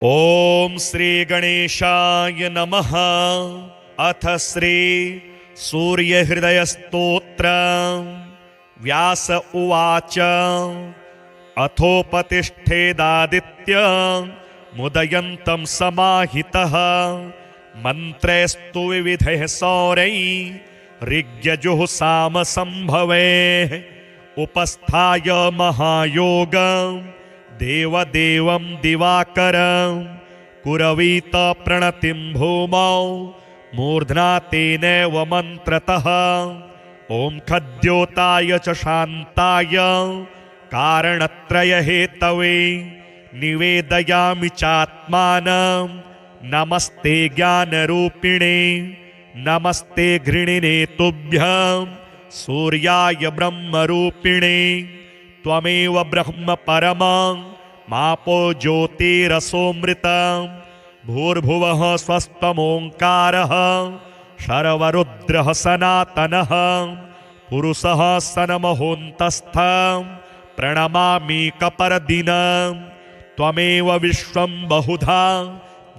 ओम श्री गणेशाय नमः। अथ श्री सूर्यहृदय स्तोत्र। व्यास उवाच अथोपतिष्ठेदादित्य मुदयन्तं समाहितः मंत्रैस्तु विविधैः सौरैः ऋग्यजुः सामसंभवैः उपस्थाय महायोगं देवदेवं दिवाकरं कुरवीत प्रणतिं भूमौ मूर्ध्ना तेनैव मन्त्रतः ॐ खद्योताय च शान्ताय कारणत्रय हेतवे निवेदयामि चात्मानं नमस्ते ज्ञानरूपिणे नमस्ते घृणिने तुभ्यं सूर्याय ब्रह्मरूपिणे त्वमेव ब्रह्म परमं मापो ज्योतिरसोऽमृतं भूर्भुवः स्वस्त्वमोङ्कारः शर्वरुद्रः सनातनः पुरुषः सन्महोऽन्तस्थं प्रणमाम्येकपरदिनं त्वमेव विश्वं बहुधा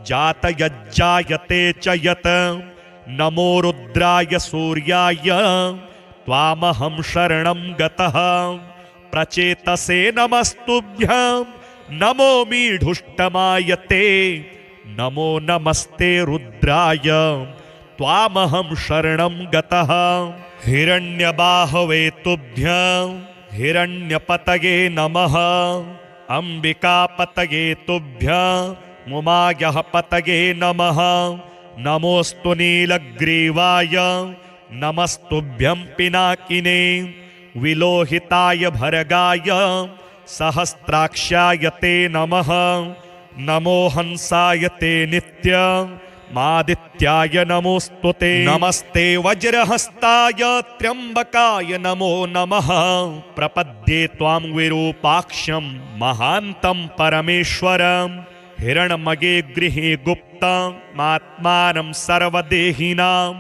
जातयज्जायते च यत् नमो रुद्राय सूर्याय त्वामहं शरणं गतः प्रचेतसे नमस्तुभ्यं नमो मीढुष्टमायते नमो नमस्ते रुद्राय त्वामहं शरणं गतः हिरण्यबाहवे तुभ्यं हिरण्यपतये नमः अंबिकापतये तुभ्यं मुमायः पतये नमः नमोऽस्तु नीलग्रीवाय नमस्तुभ्यं पिनाकिने विलोहिताय भर्गाय सहस्राक्षाय ते नमः नमो हंसाय ते नित्यमादित्याय नमोस्तुते नमस्ते वज्रहस्ताय त्र्यंबकाय नमो नमः प्रपद्ये त्वां विरूपाक्षं महान्तं परमेश्वरं हिरण्मये गृहे गुप्तमात्मानं सर्वदेहिनां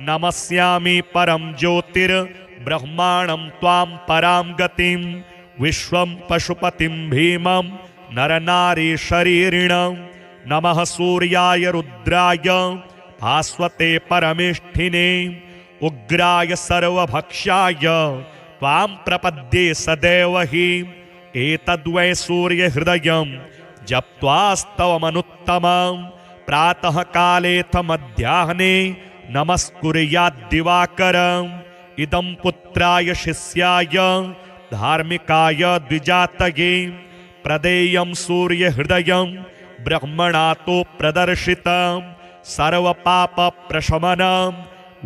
नमस्यामि परं ज्योतिर्ब्रह्माणं त्वां परां गतिं विश्वं पशुपतिं भीमं नरनारीशरीरिणं नमः सूर्याय रुद्राय भास्वते परमेष्ठिने उग्राय सर्वभक्षाय त्वां प्रपद्ये सदैव हि एतद्वै सूर्यहृदयं जप्त्वास्तवमनुत्तमं प्रातः कालेऽथ मध्याह्ने नमस्कुर्याद्दिवाकरम् इदं पुत्राय शिष्याय धार्मिकाय द्विजातये प्रदेयं सूर्यहृदयं ब्रह्मणा तो प्रदर्शितं सर्वपापप्रशमनं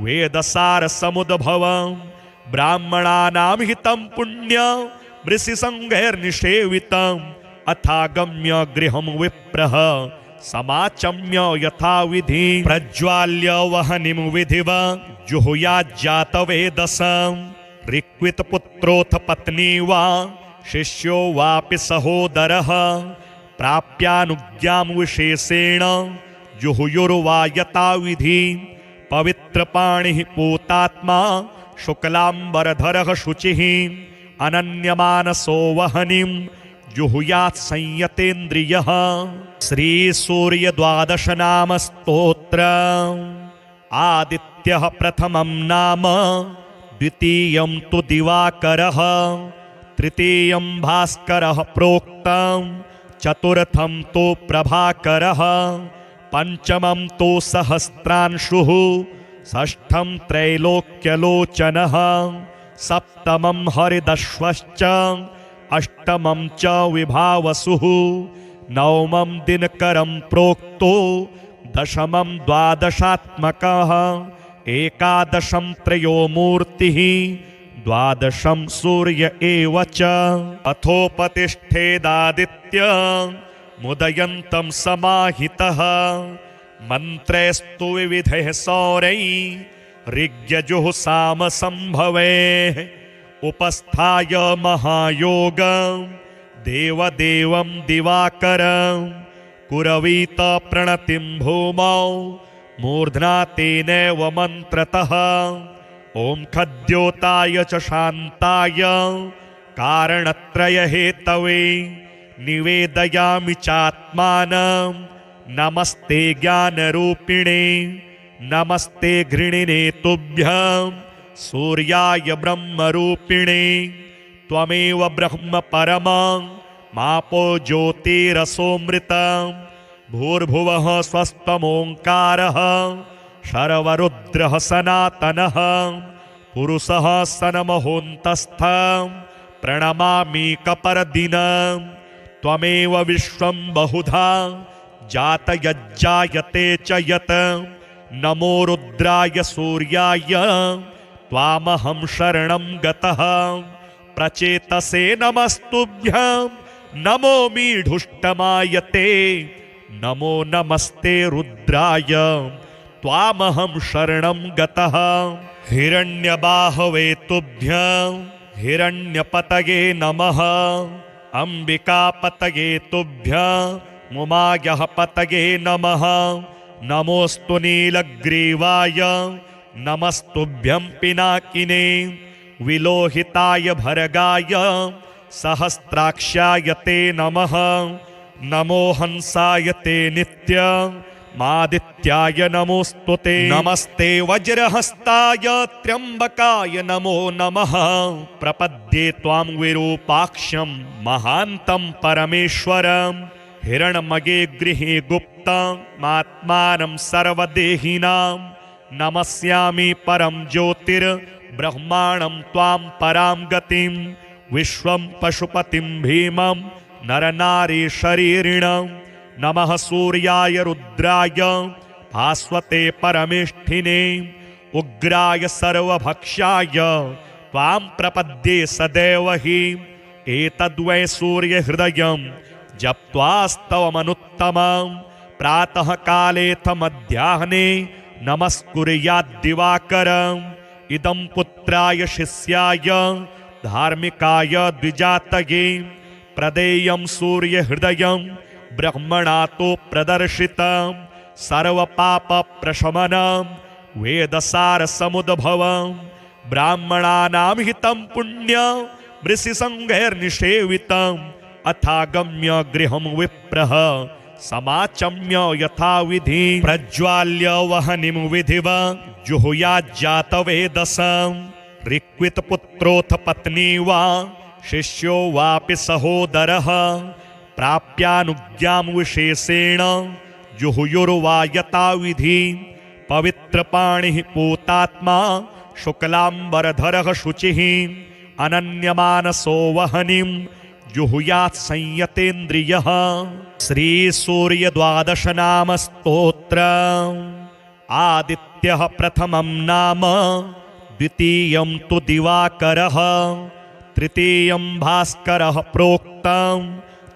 वेदसारसमुद्भवं ब्राह्मणानां हितं पुण्यं ऋषिसङ्घैर्निषेवितम् अथागम्य गृहं विप्रः समाचम्य यथाविधि प्रज्वाल्य वहनिं विधिवा जुहुयाज्जातवेदसं ऋक्वितपुत्रोऽथ पत्नी वा शिष्यो वापि सहोदरः प्राप्यानुज्ञां विशेषेण जुहुयुर्वा यथाविधि पवित्रपाणिः पूतात्मा शुक्लाम्बरधरः शुचिः अनन्यमानसो वहनिं जुहुयात् संयतेन्द्रियः। श्री सूर्य द्वादश नाम स्तोत्र। आदित्यः प्रथमं नाम द्वितीयं तु दिवाकरः तृतीयं भास्करः प्रोक्तं चतुर्थं तु प्रभाकरः पंचमं तु सहस्रांशुः षष्ठं त्रैलोक्यलोचनः सप्तमं हरिदश्वश्च अष्टमं च विभावसुः नवमं दिनकरं प्रोक्तो दशमं द्वादशात्मकः एकादशं त्रयोमूर्तिः द्वादशं सूर्य एव च अथोपतिष्ठेदादित्य मुदयन्तं समाहितः मंत्रैस्तु विविधैः सौरैः ऋग्यजुः सामसंभवैः उपस्थाय महायोगं देवदेवं दिवाकरं कुरवीत प्रणतिं भूमौ मूर्ध्ना तेनैव मन्त्रतः ॐ खद्योताय च शान्ताय कारणत्रय हेतवे निवेदयामि चात्मानं नमस्ते ज्ञानरूपिणे नमस्ते घृणिने तुभ्यं सूर्याय ब्रह्मरूपिणे त्वमेव ब्रह्म परमं मापो ज्योतिरसोऽमृतं भूर्भुवः स्वस्त्वमोङ्कारः शर्वरुद्रः सनातनः पुरुषः सन्महोऽन्तस्थं प्रणमामि कपर्दिनं त्वमेव विश्वं बहुधा जातयज्जायते च यत् नमो रुद्राय सूर्याय त्वामहं शरणं गतः प्रचेतसे नमस्तुभ्यं नमो मीढुष्टमायते नमो नमस्ते रुद्राय त्वामहं शरणं गतः हिरण्यबाहवे तुभ्यं हिरण्यपतये नमः अंबिकापतये तुभ्यं मुमायः पतये नमः नमोस्तु नीलग्रीवाय नमस्तुभ्यं पिनाकिने विलोहिताय भर्गाय सहस्राक्षाय ते नमः नमो हंसाय ते नित्यमादित्याय नमोस्तुते नमस्ते वज्रहस्ताय त्र्यंबकाय नमो नमः प्रपद्ये त्वां विरूपाक्षं महान्तं परमेश्वरं हिरण्मये गृहे गुप्तमात्मानं सर्वदेहिनां नमस्यामि परं ज्योतिर्ब्रह्माणं त्वां परां गतिं विश्वं पशुपतिं भीमं नरनारी शरीरिणं नमः सूर्याय रुद्राय भास्वते परमेष्ठिने उग्राय सर्वभक्षाय त्वां प्रपद्ये सदैव हि एतद्वै सूर्यहृदयं जप्त्वास्तवमनुत्तमं प्रातः कालेऽथ मध्याह्ने नमस्कुर्याद्दिवाकरम् इदं पुत्राय शिष्याय धार्मिकाय द्विजातये प्रदेयं सूर्यहृदयं ब्रह्मणा तो प्रदर्शितं सर्वपापप्रशमनं वेदसारसमुद्भवं ब्राह्मणानां हितं पुण्यं ऋषिसङ्घैर्निषेवितम् अथागम्य गृहं विप्रः समाचम्य यथाविधि प्रज्वाल्य वहनिं विधिवा जुहुयाज्जातवेदसं ऋक्वितपुत्रोऽथ पत्नी वा शिष्यो वापि सहोदरः प्राप्यानुज्ञां विशेषेण जुहुयुर्वा यथाविधि पवित्रपाणिः पूतात्मा शुक्लाम्बरधरः शुचिः अनन्यमानसो वहनिं जुहुयात् संयतेन्द्रियः श्री सूर्य द्वादश नाम स्तोत्र आदित्यः प्रथमं नाम द्वितीयं तु दिवाकरः तृतीयं भास्करः प्रोक्तं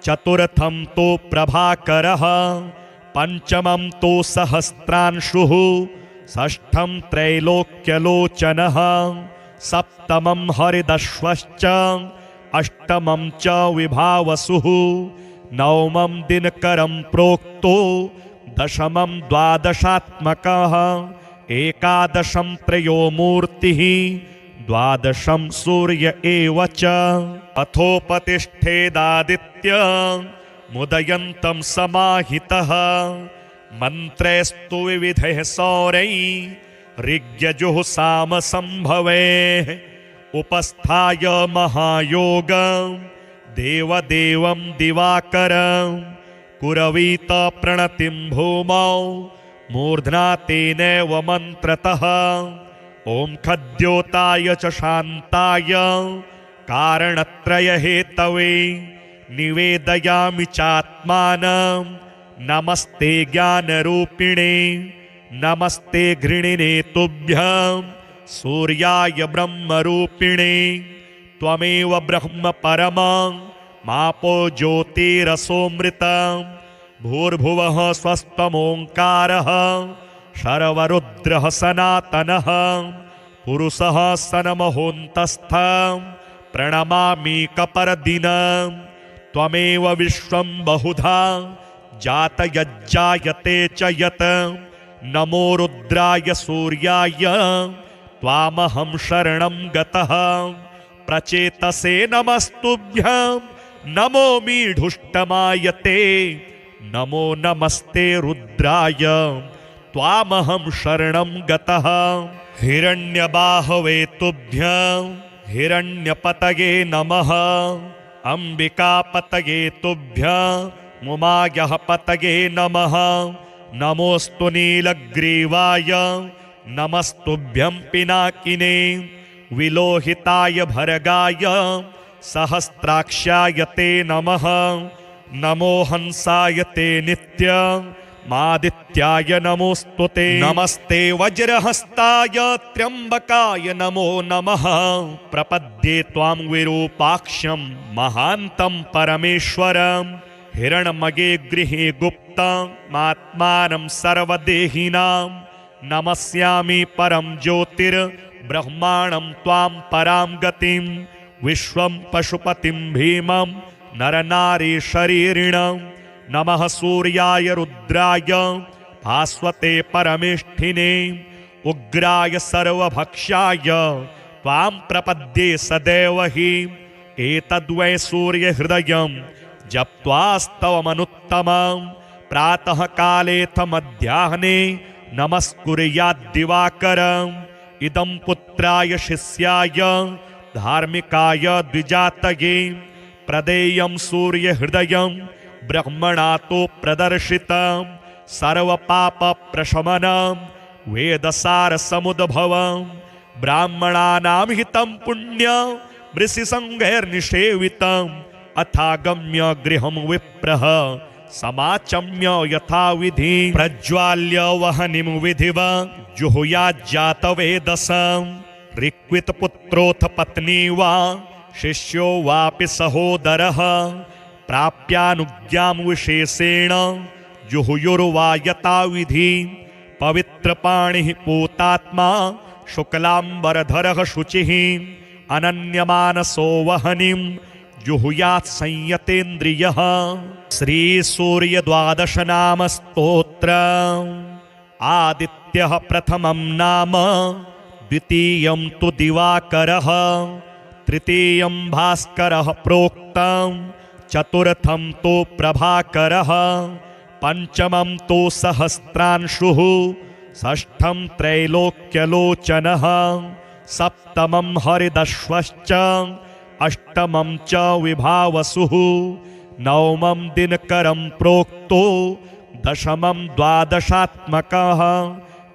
चतुर्थं तु प्रभाकरः पंचमं तु सहस्रांशुः षष्ठं त्रैलोक्यलोचनः सप्तमं हरिदश्वश्च अष्टमं च विभावसुः नवमं दिनकरं प्रोक्तो दशमं द्वादशात्मकः एकादशं त्रयो मूर्तिः द्वादशं सूर्य एव च अथोपतिष्ठेदादित्य मुदयन्तं समाहितः मन्त्रैस्तु विविधैः सौरैः ऋग्यजुः सामसंभवैः उपस्थाय महायोगं देवदेवं दिवाकरं कुरवीत प्रणतिं भूमौ मूर्ध्ना तेनैव मन्त्रतः ॐ खद्योताय च शान्ताय कारणत्रयहेतवे निवेदयामि चात्मानं नमस्ते ज्ञानरूपिणे नमस्ते घृणिने तुभ्यं सूर्याय ब्रह्मरूपिणे त्वमेव ब्रह्म परमं मापो ज्योतिरसोऽमृतं भूर्भुवः स्वस्त्वमोङ्कारः शर्वरुद्रः सनातनः पुरुषः सन्महोऽन्तस्थं प्रणमामि कपर्दिनं त्वमेव विश्वं बहुधा जातयज्जायते च यत् नमो रुद्राय सूर्याय त्वामहं शरणं गतः प्रचेतसे नमस्तुभ्यं नमो मीढुष्टमाय ते नमो नमस्ते रुद्राय त्वामहं शरणं गतः हिरण्यबाहवे तुभ्यं हिरण्यपतये नमः अंबिकापतये तुभ्यं मुमायः पतये नमः नमोस्तु नीलग्रीवाय नमस्तुभ्यं पिनाकिने विलोहिताय भर्गाय सहस्राक्षाय ते नमः नमो हंसाय ते नित्यमादित्याय नमोस्तुते नमस्ते वज्रहस्ताय त्र्यंबकाय नमो नमः प्रपद्ये त्वां विरूपाक्षं महान्तं परमेश्वरं हिरण्मये गृहे गुप्तमात्मानं सर्वदेहिनां नमस्यामि परं ज्योतिर्ब्रह्माणं त्वां परां गतिं विश्वं पशुपतिं भीमं नरनारी शरीरिणं नमः सूर्याय रुद्राय भास्वते परमेष्ठिने उग्राय सर्वभक्षाय त्वां प्रपद्ये सदैव हि एतद्वै सूर्यहृदयं जप्त्वास्तवमनुत्तमं प्रातः कालेऽथ मध्याह्ने नमस्कुर्याद्दिवाकरम् इदं पुत्राय शिष्याय धार्मिकाय द्विजातये प्रदेयं सूर्यहृदयं ब्रह्मणा तो प्रदर्शितं सर्वपापप्रशमनं वेदसारसमुद्भवं ब्राह्मणानां हितं पुण्यं वृषिसङ्घैर्निषेवितम् अथागम्य गृहं विप्रः समाचम्य यथाविधि प्रज्वाल्य वहनिं विधिवा जुहुयाज्जातवेदसं ऋक्वितपुत्रोऽथ पत्नी वा शिष्यो वापि सहोदरः प्राप्यानुज्ञां विशेषेण जुहुयुर्वा यथाविधि पवित्रपाणिः पूतात्मा शुक्लाम्बरधरः शुचिः अनन्यमानसो वहनिं जुहुयात् संयतेन्द्रियः श्रीसूर्यद्वादश नाम स्तोत्र आदित्यः प्रथमं नाम द्वितीयं तु दिवाकरः तृतीयं भास्करः प्रोक्तं चतुर्थं तु प्रभाकरः पंचमं तु सहस्रांशुः षष्ठं त्रैलोक्यलोचनः सप्तमं हरिदश्वश्च अष्टमं च विभावसुः नवमं दिनकरं प्रोक्तो दशमं द्वादशात्मकः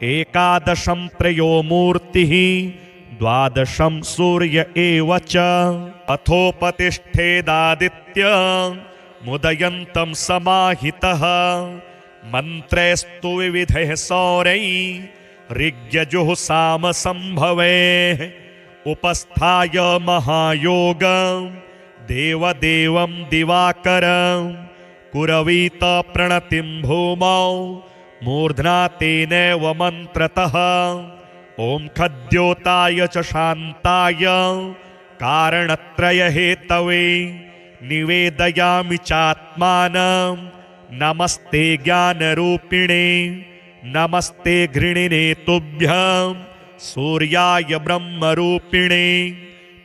एकादशं त्रयो मूर्तिः द्वादशं सूर्य एव च अथोपतिष्ठेदादित्य मुदयन्तं समाहितः मन्त्रैस्तु विविधैः सौरैः ऋग्यजुः सामसंभवैः उपस्थाय महायोगं देवदेवं दिवाकरं कुरवीत प्रणतिं भूमौ मूर्ध्ना तेनैव मन्त्रतः ॐ खद्योताय च शान्ताय कारणत्रयहेतवे निवेदयामि चात्मानं नमस्ते ज्ञानरूपिणे नमस्ते घृणिने तुभ्यं सूर्याय ब्रह्मरूपिणे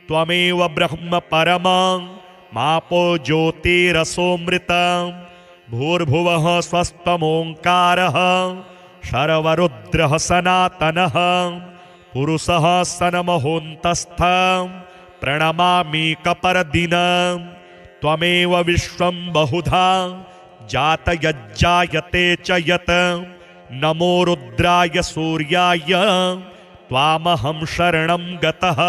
त्वमेव ब्रह्म परमं मापो ज्योतिरसोऽमृतं भूर्भुवः स्वस्त्वमोङ्कारः शर्वरुद्रः सनातनः पुरुषः सन्महोऽन्तस्थं प्रणमामीकपरदिनं त्वमेव विश्वं बहुधा जातयज्जायते च यत् नमो रुद्राय सूर्याय त्वामहं शरणं गतः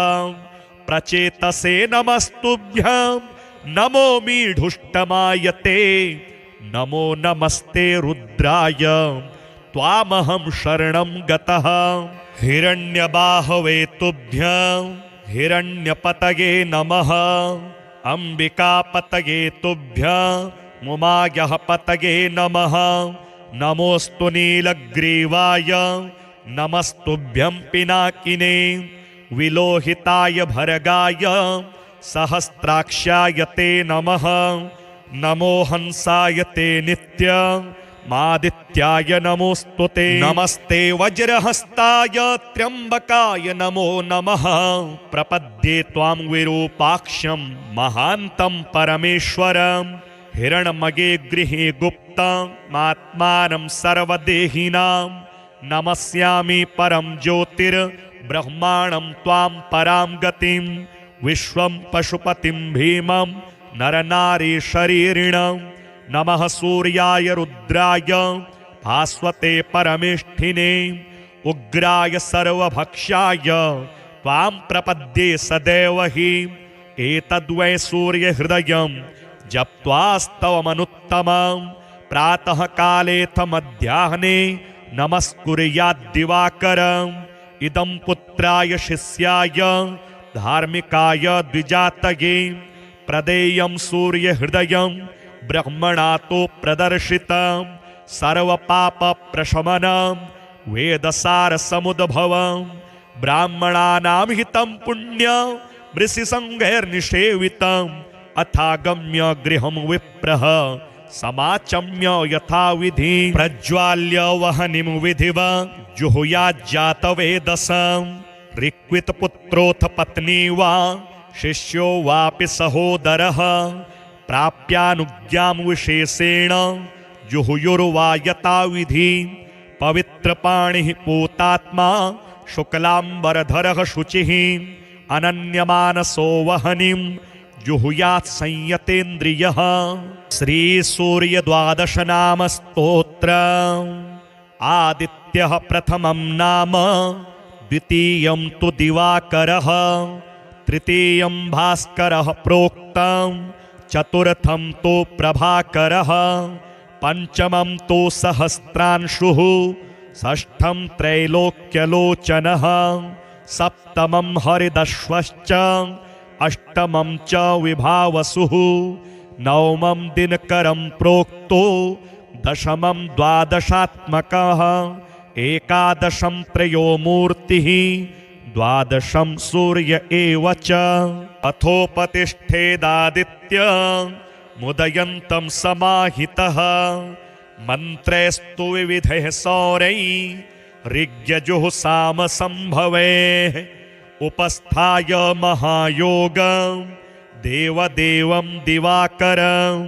प्रचेतसे नमस्तुभ्यं नमो मीढुष्टमाय ते नमो नमस्ते रुद्राय त्वामहं शरणं गतः हिरण्यबाहवे तुभ्यं हिरण्यपतये नमः अंबिकापतये तुभ्यं मुमायः पतये नमः नमोस्तु नीलग्रीवाय नमस्तुभ्यं पिनाकिने विलोहिताय भर्गाय सहस्राक्षाय ते नमः नमो हंसाय ते मादित्याय नमोस्तुते। नमस्ते वज्रहस्ताय त्र्यंबकाय नमो नमः। प्रपद्ये त्वां विरूपाक्षं महान्तं परमेश्वरम्। हिरण्मये गृहे गुप्तमात्मानं सर्वदेहिनां। नमस्यामि परं ज्योतिर्ब्रह्माणं त्वां परां गतिं। विश्वं पशुपतिं भीमं नरनारीशरीरिणं। नमः सूर्याय रुद्राय भास्वते परमेष्ठिने। उग्राय सर्वभक्षाय त्वां प्रपद्ये सदैव हि। एतद्वै सूर्यहृदयं जप्त्वास्तवमनुत्तमं। प्रातः कालेऽथ मध्याह्ने नमस्कुर्याद्दिवाकरम्। इदं पुत्राय शिष्याय धार्मिकाय द्विजातये। प्रदेयं सूर्यहृदयं ब्रह्मणातो प्रदर्शितं। सर्वपापप्रशमनं वेदसारसमुद्भवं। ब्राह्मणानां हितं पुण्यं वृषिसङ्घैर्निषेवितम्। अथागम्य गृहं विप्रः समाचम्य यथाविधि। प्रज्वाल्य वह्निं विधिवा जुहुयाज्जातवेदसं। ऋक्वितपुत्रोऽथ पत्नी वा शिष्यो वापि सहोदरः। प्राप्यानुज्ञां विशेषेण जुहुयुर्वा यथाविधि। पवित्रपाणिः पूतात्मा शुक्लाम्बरधरः शुचिः। अनन्यमानसो वह्निं जुहुयात् संयतेन्द्रियः। श्रीसूर्यद्वादशनाम स्तोत्रम्। आदित्यः प्रथमं नाम द्वितीयं तु दिवाकरः। तृतीयं भास्करः प्रोक्तं। चतुर्थं तु प्रभाकरः। पंचमं तु सहस्रांशुः। षष्ठं त्रैलोक्यलोचनः। सप्तमं हरिदश्वश्च। अष्टमं च विभावसुः। नवमं दिनकरं प्रोक्तो। दशमं द्वादशात्मकः। एकादशं त्रयोमूर्तिः। द्वादशं सूर्य एव च। अथोपतिष्ठेदादित्य मुदयन्तं समाहितः। मन्त्रैस्तु विविधैः सौरैः ऋग्यजुः सामसंभवैः। उपस्थाय महायोगं देवदेवं दिवाकरं।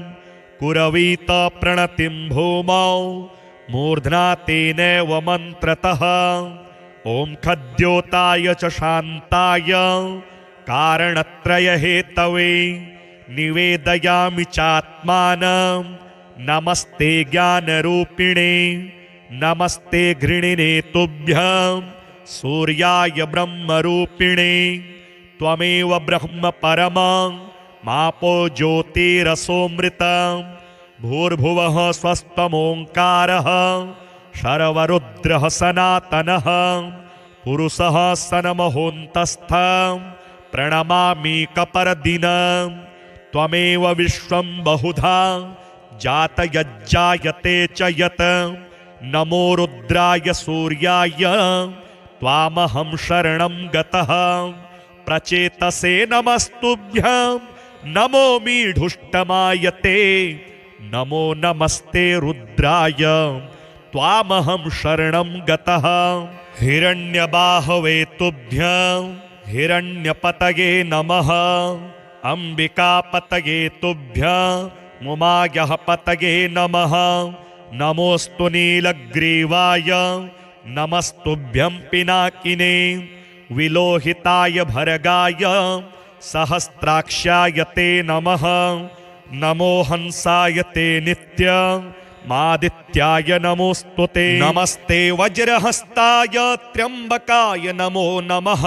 कुरवीत प्रणतिं भूमौ मूर्ध्ना तेनैव मन्त्रतः। ॐ खद्योताय च शान्ताय कारणत्रयहेतवे निवेदयामि चात्मानं। नमस्ते ज्ञानरूपिणे नमस्ते घृणिने तुभ्यं। सूर्याय ब्रह्मरूपिणे त्वमेव ब्रह्म परमं। मापो ज्योतिरसोऽमृतं। भूर्भुवः स्वस्त्वमोङ्कारः। शर्वरुद्रः सनातनः। पुरुषः सन्महोऽन्तस्थं। प्रणमामीकपरदिनं। त्वमेव विश्वं बहुधा जातयज्जायते च यत्। नमो रुद्राय सूर्याय त्वामहं शरणं गतः। प्रचेतसे नमस्तुभ्यं नमो मीढुष्टमायते। नमो नमस्ते रुद्राय त्वामहं शरणं गतः। हिरण्यबाहवे तुभ्यं हिरण्यपतये नमः। अंबिकापतये तुभ्यं मुमायः पतये नमः। नमोऽस्तु नीलग्रीवाय नमस्तुभ्यं पिनाकिने। विलोहिताय भर्गाय सहस्राक्षाय ते नमः। नमो हंसाय ते नित्यमादित्याय नमोस्तुते। नमस्ते वज्रहस्ताय त्र्यंबकाय नमो नमः।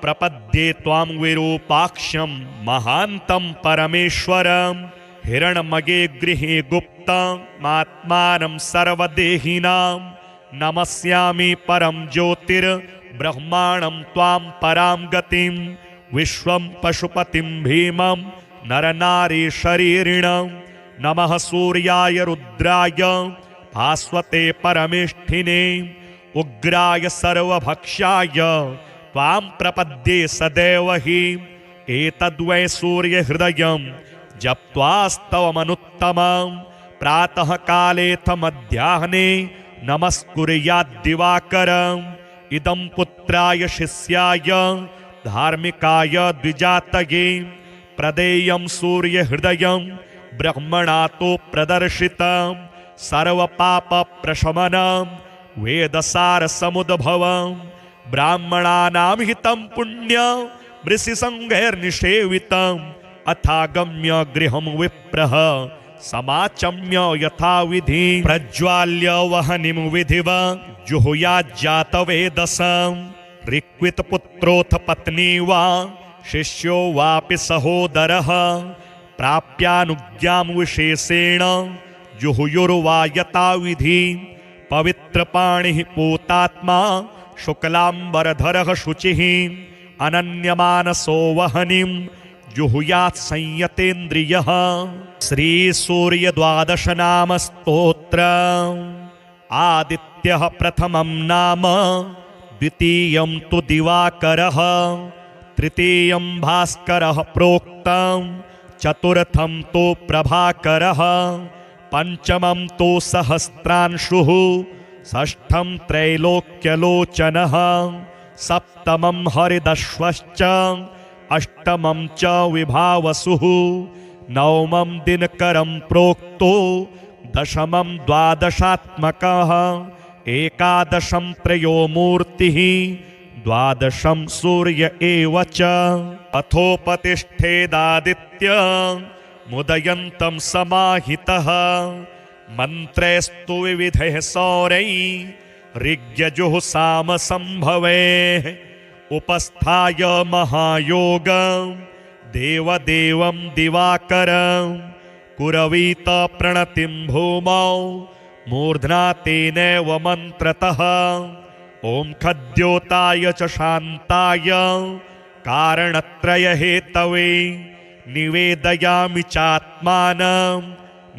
प्रपद्ये त्वां विरूपाक्षं महान्तं परमेश्वरम्। हिरण्मये गृहे गुप्तमात्मानं सर्वदेहिनां। नमस्यामि परं ज्योतिर्ब्रह्माणं त्वां परां गतिं। विश्वं पशुपतिं भीमं नरनारीशरीरिणं। नमः सूर्याय रुद्राय भास्वते परमेष्ठिने। उग्राय सर्वभक्षाय त्वां प्रपद्ये सदैव हि। एतद्वै सूर्यहृदयं जप्त्वास्तवमनुत्तमं। प्रातः कालेऽथ मध्याह्ने नमस्कुर्याद्दिवाकरम् इदं पुत्राय शिष्याय धार्मिकाय द्विजातये प्रदेयं सूर्यहृदयं ब्रह्मणा तो प्रदर्शितं सर्वपापप्रशमनं वेदसारसमुद्भवं ब्राह्मणानां हितं पुण्यं ऋषिसङ्घैर्निषेवितम् अथागम्य गृहं विप्रः समाचम्य यथाविधि प्रज्वाल्य वह्निं विधिवा जुहुयाज्जातवेदसं ऋक्वितपुत्रोऽथ पत्नी वा शिष्यो वापि सहोदरः प्राप्यानुज्ञां विशेषेण जुहुयुर्वा यथाविधि पवित्रपाणिः पूतात्मा शुक्लाम्बरधरः शुचिः अनन्यमानसो वह्निं जुहुयात् संयतेन्द्रियः। श्रीसूर्यद्वादशनाम स्तोत्र। आदित्यः प्रथमं नाम द्वितीयं तु दिवाकरः तृतीयं भास्करः प्रोक्तं चतुर्थं तु प्रभाकरः पंचमं तु सहस्रांशुः षष्ठं त्रैलोक्यलोचनः सप्तमं हरिदश्वश्च अष्टमं च विभावसुः नवमं दिनकरं प्रोक्तो दशमं द्वादशात्मकः एकादशं त्रयोमूर्तिः द्वादशं सूर्य एव च अथोपतिष्ठेदादित्य मुदयन्तं समाहितः मन्त्रैस्तु विविधैः सौरैः ऋग्यजुः सामसंभवैः उपस्थाय महायोगं देवदेवं दिवाकरं कुरवीत प्रणतिं भूमौ मूर्ध्ना तेनैव मन्त्रतः ॐ खद्योताय च शान्ताय कारणत्रयहेतवे निवेदयामि चात्मानं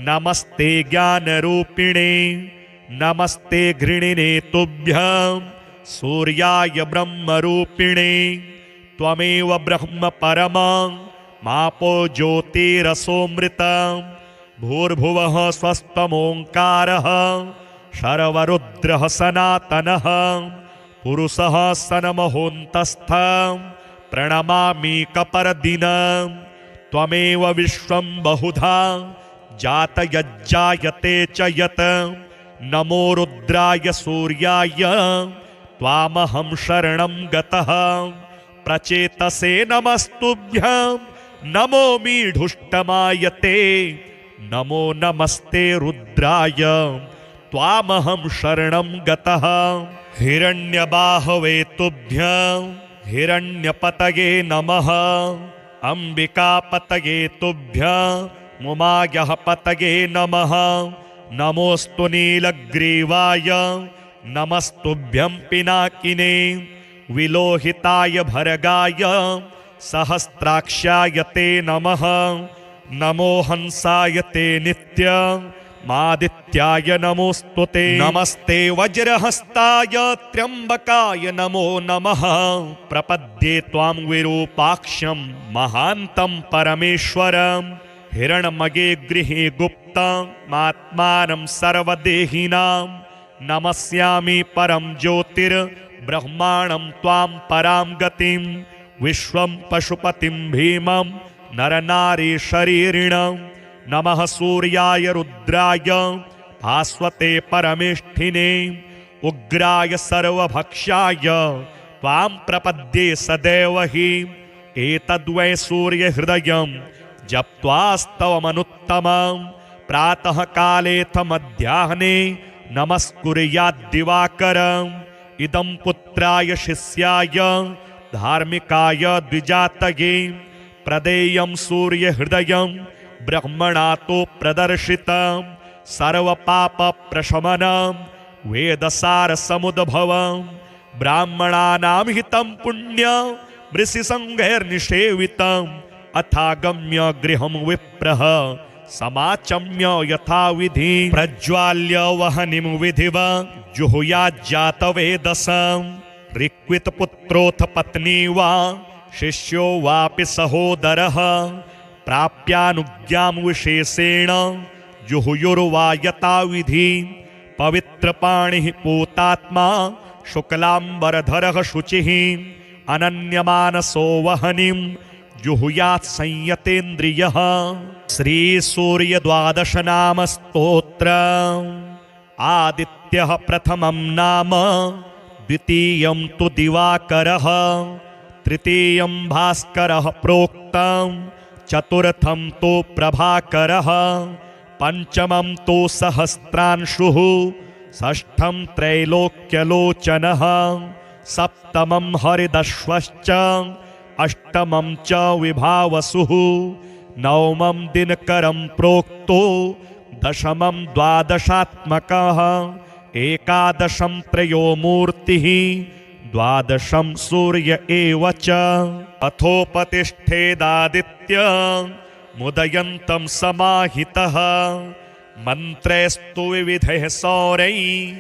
नमस्ते ज्ञानरूपिणे नमस्ते घृणिने तुभ्यं सूर्याय ब्रह्मरूपिणे त्वमेव ब्रह्म परमं मापो ज्योतिरसोऽमृतं भूर्भुवः स्वस्त्वमोङ्कारः शर्वरुद्रः सनातनः पुरुषः सन्महोऽन्तस्थं प्रणमामि कपर्दिनं त्वमेव विश्वं बहुधा जातयज्जायते च यत् नमो रुद्राय सूर्याय त्वामहं शरणं गतः प्रचेतसे नमस्तुभ्यं नमो मीढुष्टमायते नमो नमस्ते रुद्राय त्वामहं शरणं गतः हिरण्यबाहवे तुभ्यं हिरण्यपतये नमः अंबिकापतये तुभ्यं मुमायः पतये नमः नमोस्तु नीलग्रीवाय नमस्तुभ्यं पिनाकिने विलोहिताय भर्गाय सहस्राक्षाय ते नमः नमो हंसाय ते नित्यमादित्याय नमोस्तु ते नमस्ते वज्रहस्ताय त्र्यंबकाय नमो नमः प्रपद्ये त्वां विरूपाक्षं महान्तं परमेश्वरं हिरण्मये गृहे गुप्तमात्मानं सर्वदेहिनां नमस्यामि परं ज्योतिर्ब्रह्माणं त्वां परां गतिं विश्वं पशुपतिं भीमं नरनारी शरीरिणं नमः सूर्याय रुद्राय भास्वते परमेष्ठिने उग्राय सर्वभक्षाय त्वां प्रपद्ये सदैव हि एतद्वै सूर्यहृदयं जप्त्वास्तवमनुत्तमं प्रातः कालेऽथ मध्याह्ने नमस्कुर्याद्दिवाकरम् इदं पुत्राय शिष्याय धार्मिकाय द्विजातये प्रदेयं सूर्यहृदयं ब्रह्मणा तो प्रदर्शितं सर्वपापप्रशमनं वेदसारसमुद्भवं ब्राह्मणानां हितं पुण्यं ऋषिसङ्घैर्निषेवितम् अथागम्य गृहं विप्रः समाचम्य यथाविधि प्रज्वाल्य वह्निं विधिवा जुहुयाज्जातवेदसं ऋक्वितपुत्रोऽथ पत्नी वा शिष्यो वापि सहोदरः प्राप्यानुज्ञां विशेषेण जुहुयुर्वायताविधि पवित्रपाणिः पूतात्मा शुक्लाम्बरधरः शुचिः अनन्यमानसो वह्निं जुहुयात् संयतेन्द्रियः। श्रीसूर्यद्वादश नाम स्तोत्र। आदित्यः प्रथमं नाम, द्वितीयं तु दिवाकरः, तृतीयं भास्करः प्रोक्तं, चतुर्थं तु प्रभाकरः, पंचमं तु सहस्रांशुः, षष्ठं त्रैलोक्यलोचनः, सप्तमं हरिदश्वश्च, अष्टमं च विभावसुः, नवमं दिनकरं प्रोक्तो, दशमं द्वादशात्मकः, एकादशं त्रयो मूर्तिः, द्वादशं सूर्य एव च। अथोपतिष्ठेदादित्य मुदयन्तं समाहितः, मन्त्रैस्तु विविधैः सौरैः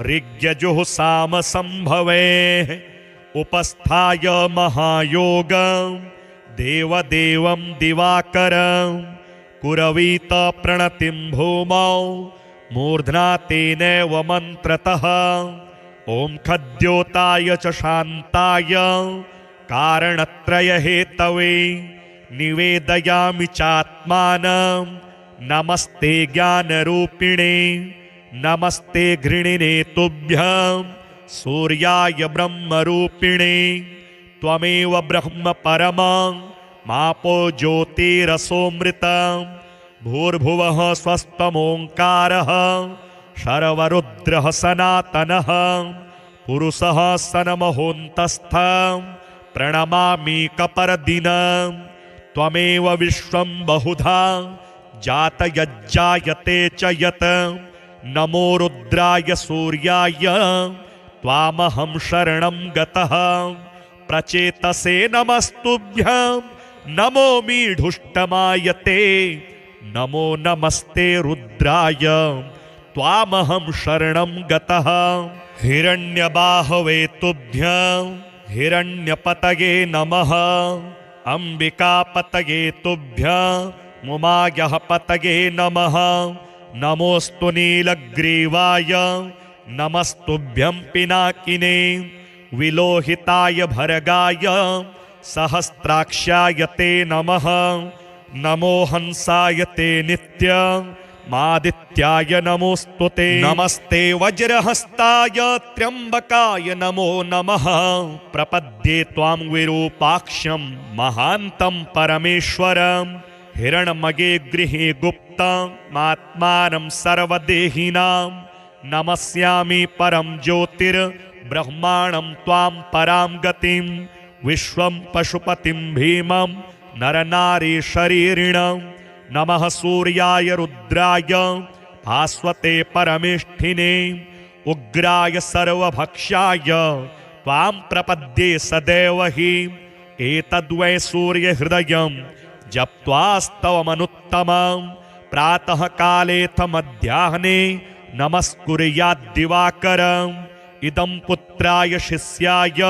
ऋग्यजुः सामसंभवैः, उपस्थाय महायोगं देवदेवं दिवाकरं, कुरवीत प्रणतिं भूमौ मूर्ध्ना तेनैव मन्त्रतः। ॐ खद्योताय च शान्ताय कारणत्रयहेतवे निवेदयामि चात्मानं, नमस्ते ज्ञानरूपिणे, नमस्ते घृणिने तुभ्यं, सूर्याय ब्रह्मरूपिणे। त्वमेव ब्रह्म परमं मापो ज्योतिरसोऽमृतं, भूर्भुवः स्वस्त्वमोङ्कारः, शर्वरुद्रः सनातनः, पुरुषः सनमहोन्तस्थं, प्रणमामीकपरदिनं। त्वमेव विश्वं बहुधा जातयज्जायते च यत्, नमो रुद्राय सूर्याय त्वामहं शरणं गतः। प्रचेतसे नमस्तुभ्यं, नमो मीढुष्टमायते, नमो नमस्ते रुद्राय त्वामहं शरणं गतः। हिरण्यबाहवे तुभ्यं, हिरण्यपतये नमः, अंबिकापतये तुभ्यं, मुमायः पतये नमः। नमोऽस्तु नीलग्रीवाय, नमस्तुभ्यं पिनाकिने, विलोहिताय भर्गाय, सहस्राक्षाय ते नमः। नमो हंसाय ते नित्यमादित्याय नमोऽस्तु ते। नमस्ते वज्रहस्ताय त्र्यम्बकाय नमो नमः, प्रपद्ये त्वां विरूपाक्षं महान्तं परमेश्वरं। हिरण्मये गृहे गुप्तमात्मानं सर्वदेहिनां, नमस्यामि परं ज्योतिर्ब्रह्माणं त्वां परां गतिं। विश्वं पशुपतिं भीमं नरनारीशरीरिणं, नमः सूर्याय रुद्राय भास्वते परमेष्ठिने, उग्राय सर्वभक्षाय त्वां प्रपद्ये सदैव हि। एतद्वै सूर्यहृदयं जप्त्वास्तवमनुत्तमं, प्रातः कालेऽथ मध्याह्ने नमस्कुर्याद्दिवाकरम्। इदं पुत्राय शिष्याय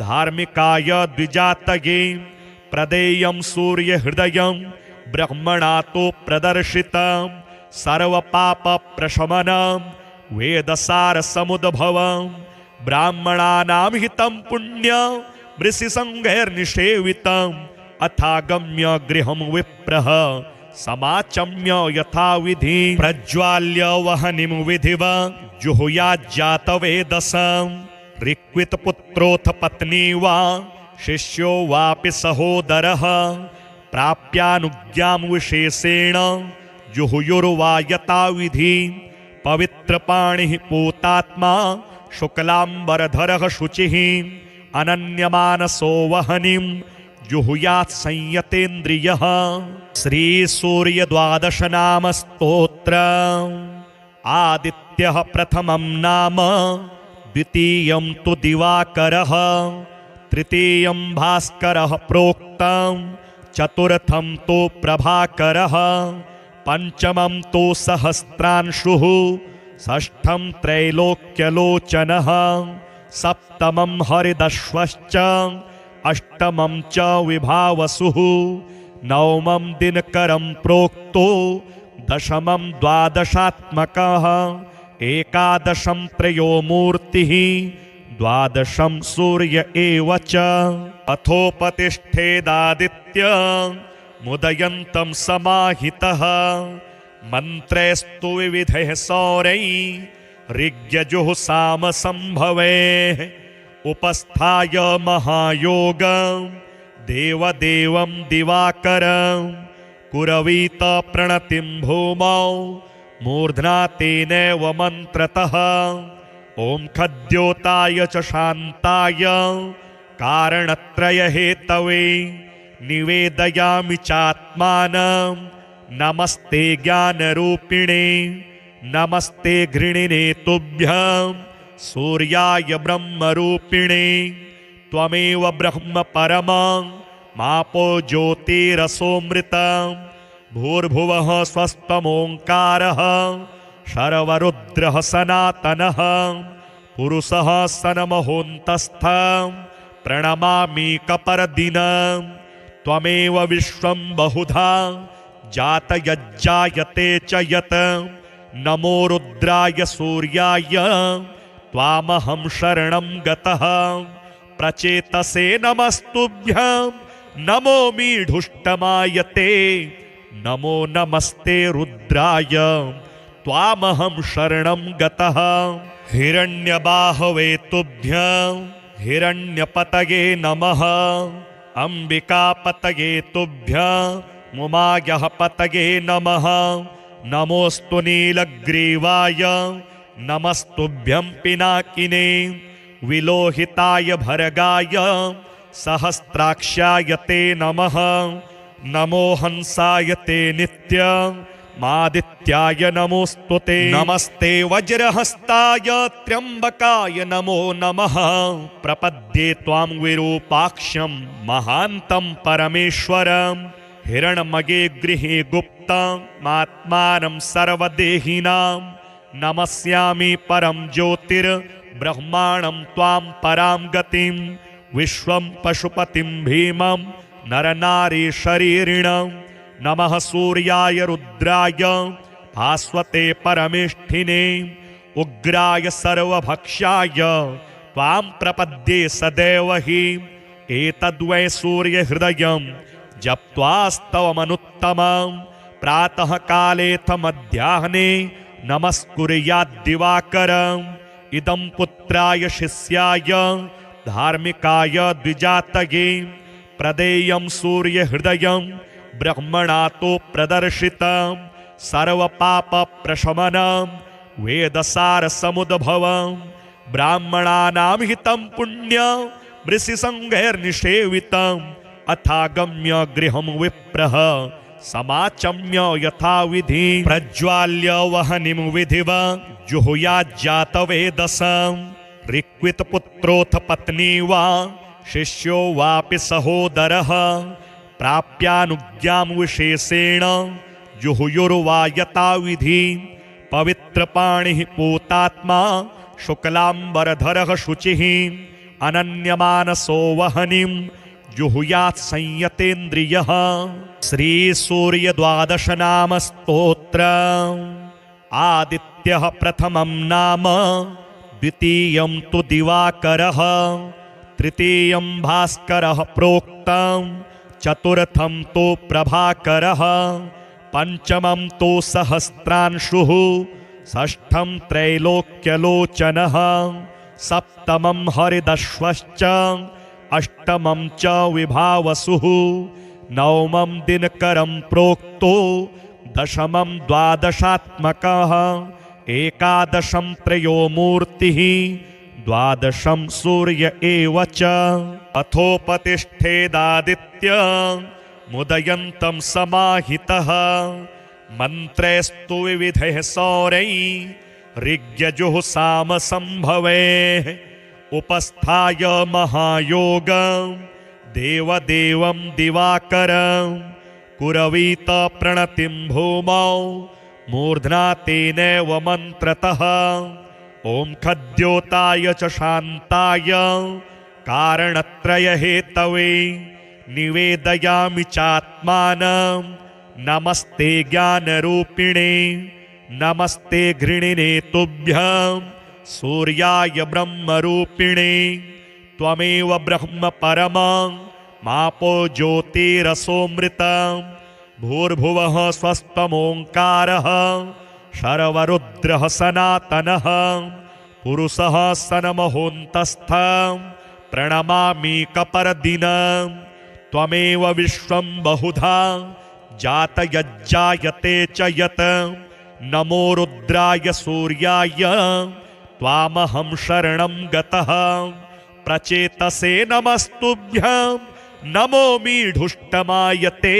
धार्मिकाय द्विजातये, प्रदेयं सूर्यहृदयं ब्रह्मणा तो प्रदर्शितं। सर्वपापप्रशमनं वेदसारसमुद्भवं, ब्राह्मणानां हितं पुण्यं वृषिसङ्घैर्निषेवितम्। अथागम्य गृहं विप्रः समाचम्य यथाविधि, प्रज्वाल्य वह्निं विधिवत् जुहुयाज्जातवेदसं। ऋक्वितपुत्रोऽथ पत्नी वा शिष्यो वापि सहोदरः, प्राप्यानुज्ञां विशेषेण जुहुयुर्वायताविधि। पवित्रपाणिः पूतात्मा शुक्लाम्बरधरः शुचिः अनन्यमानसो वह्निं जुहुयात् संयतेन्द्रियः। श्रीसूर्यद्वादश नाम स्तोत्र। आदित्यः प्रथमं नाम, द्वितीयं तु दिवाकरः, तृतीयं भास्करः प्रोक्तं, चतुर्थं तु प्रभाकरः, पंचमं तु सहस्रांशुः, षष्ठं त्रैलोक्यलोचनः, सप्तमं हरिदश्वश्च, अष्टमं च विभावसुः, नवमं दिनकरं प्रोक्तो, दशमं द्वादशात्मकः एकादशं त्रयो मूर्तिः द्वादशं सूर्य एव च अथोपतिष्ठेदादित्य मुदयन्तं समाहितः मन्त्रेस्तु विविधैः सौरैः ऋग्यजुः सामसंभवेः उपस्थाय महायोगं देवदेवं दिवाकरं कुरवीत प्रणतिं भूमौ मूर्ध्ना तेनैव मन्त्रतः ॐ खद्योताय च शान्ताय कारणत्रयहेतवे निवेदयामि चात्मानं नमस्ते ज्ञानरूपिणे नमस्ते घृणिने तुभ्यं सूर्याय ब्रह्मरूपिणे त्वमेव ब्रह्म परमं मापो ज्योतिरसोऽमृतं भूर्भुवः स्वस्त्वमोङ्कारः शर्वरुद्रः सनातनः पुरुषः सन्महोऽन्तस्थं प्रणमामि कपर्दिनं त्वमेव विश्वं बहुधा जातयज्जायते च यत् नमो रुद्राय सूर्याय त्वामहं शरणं गतः प्रचेतसे नमस्तुभ्यं नमो मीढुष्टमायते नमो नमस्ते रुद्राय त्वामहं शरणं गतः हिरण्यबाहवे तुभ्यं हिरण्यपतये नमः अंबिकापतये तुभ्यं मुमायः पतये नमः नमोऽस्तु नीलग्रीवाय नमस्तुभ्यं पिनाकिने विलोहिताय भर्गाय सहस्राक्षाय ते नमः नमो हंसाय ते नित्यमादित्याय नमोऽस्तु ते नमस्ते वज्रहस्ताय त्र्यम्बकाय नमो नमः प्रपद्ये त्वां विरूपाक्षं महान्तं परमेश्वरं हिरण्मये गृहे गुप्तमात्मानं सर्वदेहिनां नमस्यामि परं ज्योतिर्ब्रह्माणं त्वां परां गतिं विश्वं पशुपतिं भीमं नरनारीशरीरिणं नमः सूर्याय रुद्राय भास्वते परमेष्ठिने उग्राय सर्वभक्षाय त्वां प्रपद्ये सदैव हि एतद्वै सूर्यहृदयं जप्त्वास्तवमनुत्तमं प्रातः कालेऽथ मध्याह्ने नमस्कुर्याद्दिवाकरम् इदं पुत्राय शिष्याय धार्मिकाय द्विजातये प्रदेयं सूर्यहृदयं ब्रह्मणातो प्रदर्शितं सर्वपापप्रशमनं वेदसारसमुद्भवं ब्राह्मणानां हितं पुण्यं ऋषिसङ्घैर्निषेवितम् अथागम्य गृहं विप्रः समाचम्य यथाविधि प्रज्वाल्य वहनिं विधिवा जुहुयाज्जातवेदसं ऋक्वितपुत्रोऽथ पत्नी वा शिष्यो वापि सहोदरः प्राप्यानुज्ञां विशेषेण जुहुयुर्वा यथाविधि पवित्रपाणिः पूतात्मा शुक्लाम्बरधरः शुचिः अनन्यमानसो वहनिं जुहुयात् संयतेन्द्रियः श्रीसूर्यद्वादशनाम स्तोत्रम् आदित्यः प्रथमं नाम द्वितीयं तु दिवाकरः तृतीयं भास्करः प्रोक्तं चतुर्थं तु प्रभाकरः पंचमं तु सहस्रांशुः षष्ठं त्रैलोक्यलोचनः सप्तमं हरिदश्वश्च अष्टमं च विभावसुः नवमं दिनकरं प्रोक्तो दशमं द्वादशात्मकः एकादशं त्रयो मूर्तिः द्वादशं सूर्य एव च अथोपतिष्ठेदादित्य मुदयन्तं समाहितः मन्त्रैस्तु विविधैः सौरैः ऋग्यजुः सामसंभवेः उपस्थाय महायोगं देवदेवं दिवाकरं कुरवीत प्रणतिं भूमौ मूर्ध्ना तेनैव मन्त्रतः ॐ खद्योताय च शान्ताय कारणत्रयहेतवे निवेदयामि चात्मानं नमस्ते ज्ञानरूपिणे नमस्ते घृणिने तुभ्यं सूर्याय ब्रह्मरूपिणे त्वमेव ब्रह्म परमं मापो ज्योतिरसोऽमृतं भूर्भुवः स्वस्त्वमोङ्कारः शर्वरुद्रः सनातनः पुरुषः सन्महोऽन्तस्थं प्रणमामि कपर्दिनं त्वमेव विश्वं बहुधा जातयज्जायते च यत् नमो रुद्राय सूर्याय त्वामहं शरणं गतः प्रचेतसे नमस्तुभ्यं नमो मीढुष्टमायते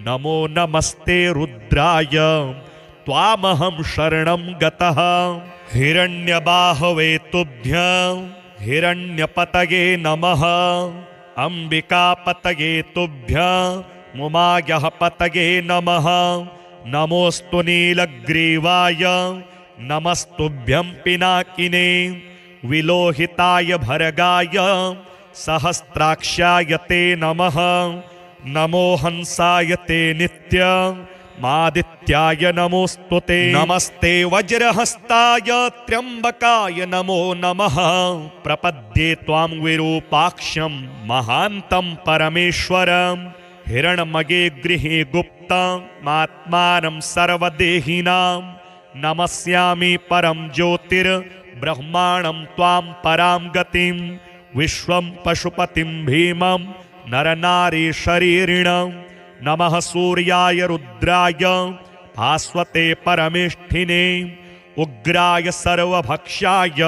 नमो नमस्ते रुद्राय त्वामहं शरणं गतः हिरण्यबाहवे तुभ्यं हिरण्यपतये नमः अंबिकापतये तुभ्यं मुमायः पतये नमः नमोऽस्तु नीलग्रीवाय नमस्तुभ्यं पिनाकिने विलोहिताय भर्गाय सहस्राक्षाय ते नमः नमो हंसाय ते नित्यमादित्याय नमोऽस्तु ते नमस्ते वज्रहस्ताय त्र्यम्बकाय नमो नमः प्रपद्ये त्वां विरूपाक्षं महान्तं परमेश्वरं हिरण्मये गृहे गुप्तमात्मानं सर्वदेहिनां नमस्यामि परं ज्योतिर्ब्रह्माणं त्वां परां गतिं विश्वं पशुपतिं भीमं नरनारी शरीरिणं नमः सूर्याय रुद्राय भास्वते परमेष्ठिने उग्राय सर्वभक्षाय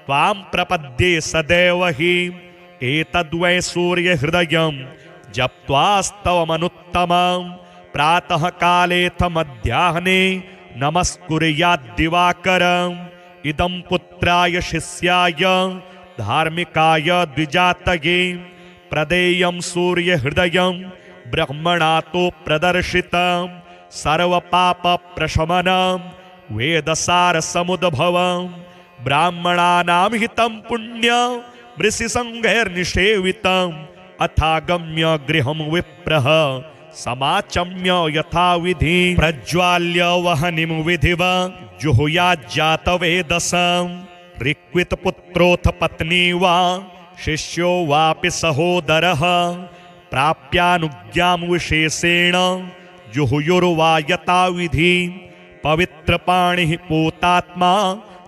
त्वां प्रपद्ये सदैव हि एतद्वै सूर्यहृदयं जप्त्वास्तवमनुत्तमं प्रातः कालेऽथ मध्याह्ने नमस्कुर्याद्दिवाकरम् इदं पुत्राय शिष्याय धार्मिकाय द्विजातये प्रदेयं सूर्यहृदयं ब्रह्मणा तो प्रदर्शितं सर्वपापप्रशमनं वेदसारसमुद्भवं ब्राह्मणानां हितं पुण्यं ऋषिसङ्घैर्निषेवितम् अथागम्य गृहं विप्रः समाचम्य यथाविधि प्रज्वाल्य वहनिं विधिवत् जुहुयाज्जातवेदसं ऋक्वितपुत्रोऽथ पत्नी वा शिष्यो वापि सहोदरः प्राप्यानुज्ञां विशेषेण जुहुयुर्वा यथाविधि पवित्रपाणिः पूतात्मा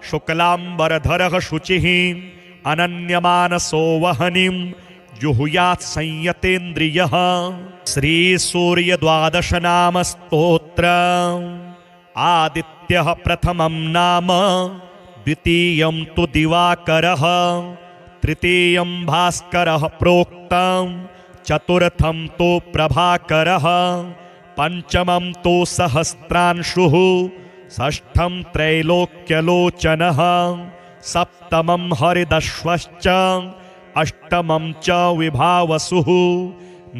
शुक्लाम्बरधरः शुचिः अनन्यमानसो वहनिं जुहुयात् संयतेन्द्रियः श्रीसूर्य द्वादश नाम स्तोत्र आदित्यः प्रथमं नाम द्वितीयं तु दिवाकरः तृतीयं भास्करः प्रोक्तं चतुर्थं तु प्रभाकरः पंचमं तु सहस्रांशुः षष्ठं त्रैलोक्यलोचनः सप्तमं हरिदश्वश्च अष्टमं च विभावसुः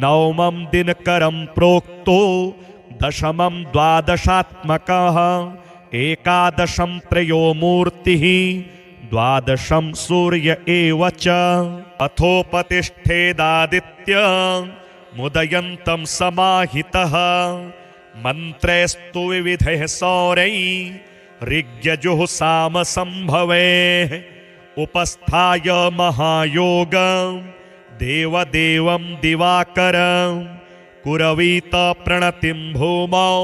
नवमं दिनकरं प्रोक्तो दशमं द्वादशात्मकः एकादशं त्रयो मूर्तिः द्वादशं सूर्य एव च अथोपतिष्ठेदादित्य मुदयन्तं समाहितः मन्त्रैस्तु विविधैः सौरैः ऋग्यजुः सामसंभवैः उपस्थाय महायोगं देवदेवं दिवाकरं कुरवीत प्रणतिं भूमौ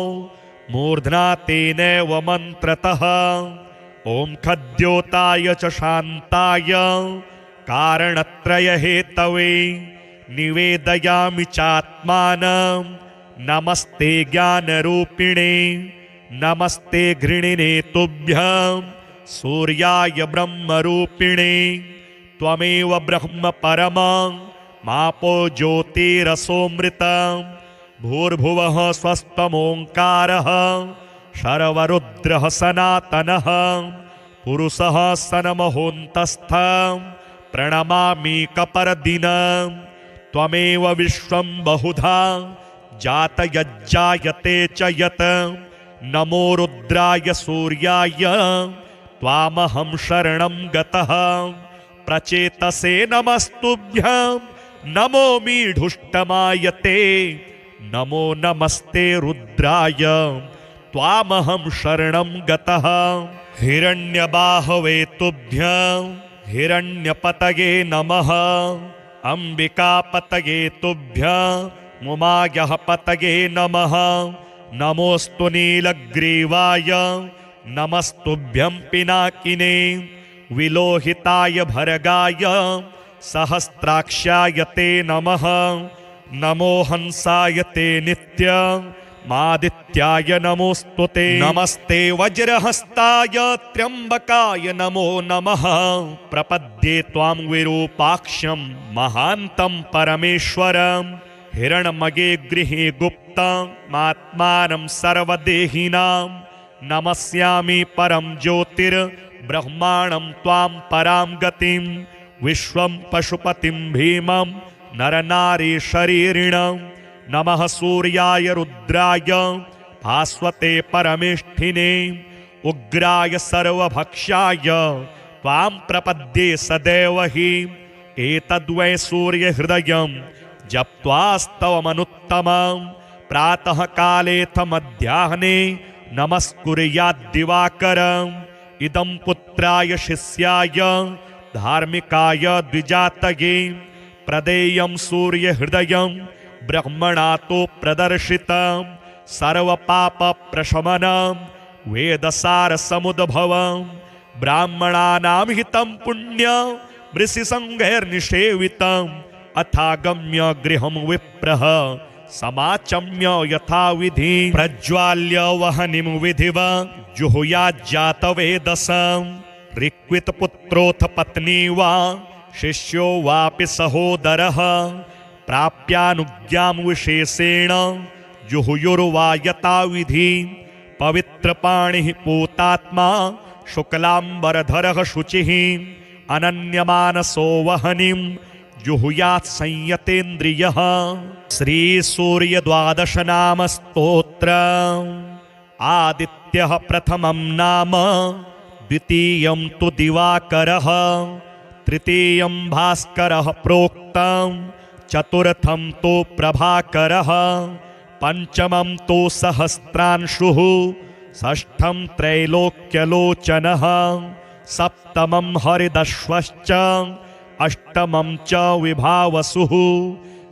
मूर्ध्ना तेनैव मन्त्रतः ॐ खद्योताय च शान्ताय कारणत्रयहेतवे निवेदयामि चात्मानं नमस्ते ज्ञानरूपिणे नमस्ते घृणिने तुभ्यं सूर्याय ब्रह्मरूपिणे त्वमेव ब्रह्म परमं मापो ज्योतिरसोऽमृतं भूर्भुवः स्वस्त्वमोङ्कारः शर्वरुद्रः सनातनः पुरुषः सन्महोऽन्तस्थं प्रणमामि कपर्दिनं त्वमेव विश्वं बहुधा जातयज्जायते च यत् नमो रुद्राय सूर्याय त्वामहं शरणं गतः प्रचेतसे नमस्तुभ्यं नमो मीढुष्टमायते नमो नमस्ते रुद्राय त्वामहं शरणं गतः। हिरण्यबाहवे तुभ्यं हिरण्यपतये नमः। अंबिकापतये तुभ्यं मुमायः पतये नमः। नमोस्तु नीलग्रीवाय नमस्तुभ्यं पिनाकिने। विलोहिताय भर्गाय सहस्राक्षाय ते नमः। नमो हंसाय ते नित्यमादित्याय नमोस्तुते। नमस्ते वज्रहस्ताय त्र्यंबकाय नमो नमः। प्रपद्ये त्वां विरूपाक्षं महान्तं परमेश्वरम्। हिरण्मये गृहे गुप्तमात्मानं सर्वदेहिनां। नमस्यामि परं ज्योतिर्ब्रह्माणं त्वां परां गतिं। विश्वं पशुपतिं भीमं नरनारी शरीरिणं। नमः सूर्याय रुद्राय भास्वते परमेष्ठिने। उग्राय सर्वभक्षाय त्वां प्रपद्ये सदैव हि। एतद्वै सूर्यहृदयं जप्त्वास्तवमनुत्तमं। प्रातः कालेऽथ मध्याह्ने नमस्कुर्याद्दिवाकरम्। इदं पुत्राय शिष्याय धार्मिकाय द्विजातये। प्रदेयं सूर्यहृदयं ब्रह्मणा तो प्रदर्शितं। सर्वपापप्रशमनं वेदसारसमुद्भवं। ब्राह्मणानां हितं पुण्यं वृषिसंघैर्निषेवितम्। अथागम्य गृहं विप्रः समाचम्य यथाविधि। प्रज्वाल्य वहनिं विधिवत् जुहुयाज्जातवेदसं। ऋक्वितपुत्रोऽथ पत्नी वा शिष्यो वापि सहोदरः। प्राप्यानुज्ञां विशेषेण जुहुयुर्वा यथाविधि। पवित्रपाणिः पूतात्मा शुक्लाम्बरधरः शुचिः। अनन्यमानसो वहनिं जुहुयात् संयतेन्द्रियः। श्रीसूर्य द्वादश नाम स्तोत्र। आदित्यः प्रथमं नाम द्वितीयं तु दिवाकरः। तृतीयं भास्करः प्रोक्तं। चतुर्थं तु प्रभाकरः। पंचमं तु सहस्रांशुः। षष्ठं त्रैलोक्यलोचनः। सप्तमं हरिदश्वश्च। अष्टमं च विभावसुः।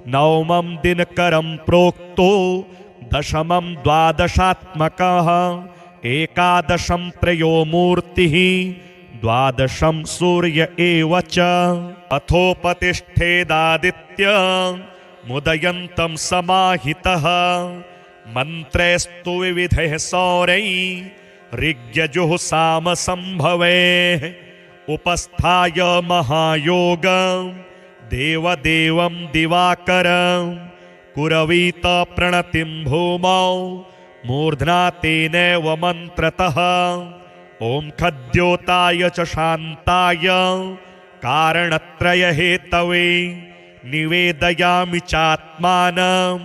नवमं दिनकरं प्रोक्तो। दशमं द्वादशात्मकः। एकादशं त्रयो मूर्तिः। द्वादशं सूर्य एव च। अथोपतिष्ठेदादित्य मुदयन्तं समाहितः। मन्त्रैस्तु विविधैः सौरैः ऋग्यजुः सामसंभवैः। उपस्थाय महायोगं देवदेवं दिवाकरं। कुरवीत प्रणतिं भूमौ मूर्ध्ना तेनैव मन्त्रतः। ॐ खद्योताय च शान्ताय कारणत्रयहेतवे निवेदयामि चात्मानं।